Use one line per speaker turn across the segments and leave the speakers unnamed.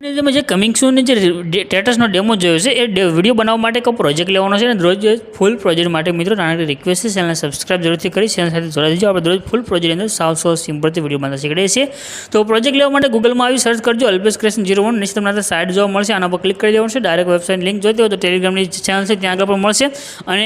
તમે જે કમિંગ સૂનની જે સ્ટેટસનો ડેમો જોયો છે એ વિડીયો બનાવવા માટે એક પ્રોજેક્ટ લેવાનો છે અને રોજ ફૂલ પ્રોજેક્ટ માટે મિત્રો નાની રિક્વેસ્ટ છે ચેનલને સબસ્ક્રાઇબ જરૂરથી કરી ચેનલ સાથે જોડાઈ દેજો. આપણે રોજ ફૂલ પ્રોજેક્ટની અંદર સાવ સિમ્પલથી વિડીયો બનાવતા શીખીએ છીએ. તો પ્રોજેક્ટ લેવા માટે ગૂગલમાં આવી સર્ચ કરજો અલ્પેશ ક્રિએશન 01. નીચે તમને સાઇટ જોવા મળશે, આના પર ક્લિક કરી દેવાનું છે. ડાયરેક્ટ વેબસાઇટ લિંક જોઈતી હોય તો ટેલિગ્રામની ચેનલ છે ત્યાં આગળ પણ મળશે અને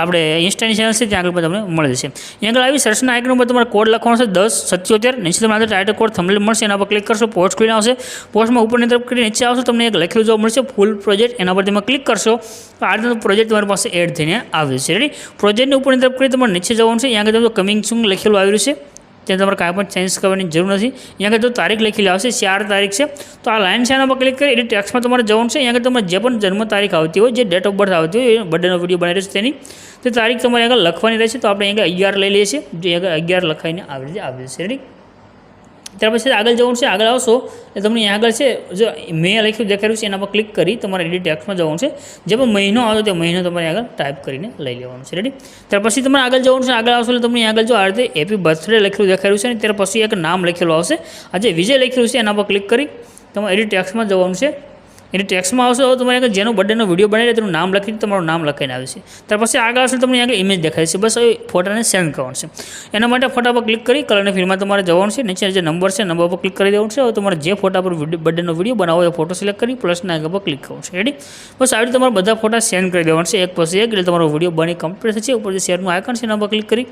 આપણે ઇન્સ્ટાની ચેનલ છે ત્યાં આગળ પણ તમને મળી જશે. ત્યાં આગળ આવી સર્ચના આઇકન ઉપર તમારે કોડ લખવાનો છે 1077. નીચે તમને ટાઇટલ કોડ થંબનેલ મળશે, એના પર ક્લિક કરશો, પોસ્ટ ખુલીને આવશે. પોસ્ટમાં ઉપરની તરફ કરી નીચે આવશો તમને એક લખેલું જોવા મળશે ફૂલ પ્રોજેક્ટ, એના પર તમે ક્લિક કરશો તો આ રીતનો પ્રોજેક્ટ તમારી પાસે એડ થઈને આવે છે. રેડી, પ્રોજેક્ટની ઉપરની તરફ કરી તમારે નીચે જવાનું છે. અહીંયા આગળ કમિંગ સૂન લખેલું આવ્યું છે, ત્યાં તમારે કાંઈ પણ ચેન્જ કરવાની જરૂર નથી. અહીંયા આગળ તારીખ લખેલી આવશે 4 તારીખ છે, તો આ લાઇન છે એના પર ક્લિક કરી એડિટ ટેક્સ્ટમાં તમારે જવાનું છે. અહીંયા આગળ તમારે જે પણ જન્મ તારીખ આવતી હોય, જે ડેટ ઓફ બર્થ આવતી હોય, બર્થડેનો વિડીયો બનાવી છે તેની તે તારીખ તમારે આગળ લખવાની રહેશે. તો આપણે અહીંયા 11 લઈ લઈએ છીએ, જે આગળ 11 લખાઈને આવી છે. રેડી, ત્યાર પછી આગળ જવાનું છે. આગળ આવશો એટલે તમને અહીંયા આગળ છે જો મેં લખ્યું દેખાડ્યું છે એના પર ક્લિક કરી તમારે એડિટ ટેક્સ્ટમાં જવાનું છે. જે પણ મહિનો આવતો તે મહિનો તમારે આગળ ટાઈપ કરીને લઈ લેવાનું છે. રેડી, ત્યાર પછી તમારે આગળ જવાનું છે. આગળ આવશો એટલે તમને આગળ જો આ રીતે હેપી બર્થડે લખેલું દેખાડ્યું છે અને ત્યાર પછી એક નામ લખેલું આવશે. આ જે વિજય લખેલું છે એના પર ક્લિક કરી તમારે એડિટ ટેક્સ્ટમાં જવાનું છે. એટલે ટેક્સ્ટમાં આવશો તો તમારે આગળ જેનો બર્થડેનો વિડીયો બનાવી તેનું નામ લખીને તમારું નામ લખાઈને આવે છે. ત્યાર પછી આગળ આવશે તમને આગળ ઇમેજ દેખાય છે, બસ એ ફોટાને સેન્ડ કરવાનું છે. એના માટે ફોટા પર ક્લિક કરી કલરની ફિલ્ડમાં તમારે જવાનું છે. નીચે જે નંબર છે નંબર પર ક્લિક કરી દેવાનું છે. હવે તમારે જે ફોટા પર બર્થડેનો વિડીયો બનાવો એ ફોટો સિલેક્ટ કરી પ્લસના આગળ પર ક્લિક કરવાનું છે. રેડી, બસ આવી રીતે તમારે બધા ફોટા સેન્ડ કરી દેવાનું છે એક પછી એક, એટલે તમારો વિડીયો બની કમ્પ્લીટ થશે. ઉપર જે શેરનું આઇકન છે એના પર ક્લિક કરી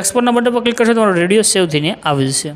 એક્સપોર્ટના બટન પર ક્લિક કરશો તમારો વિડીયો સેવ થઈને આવી જશે.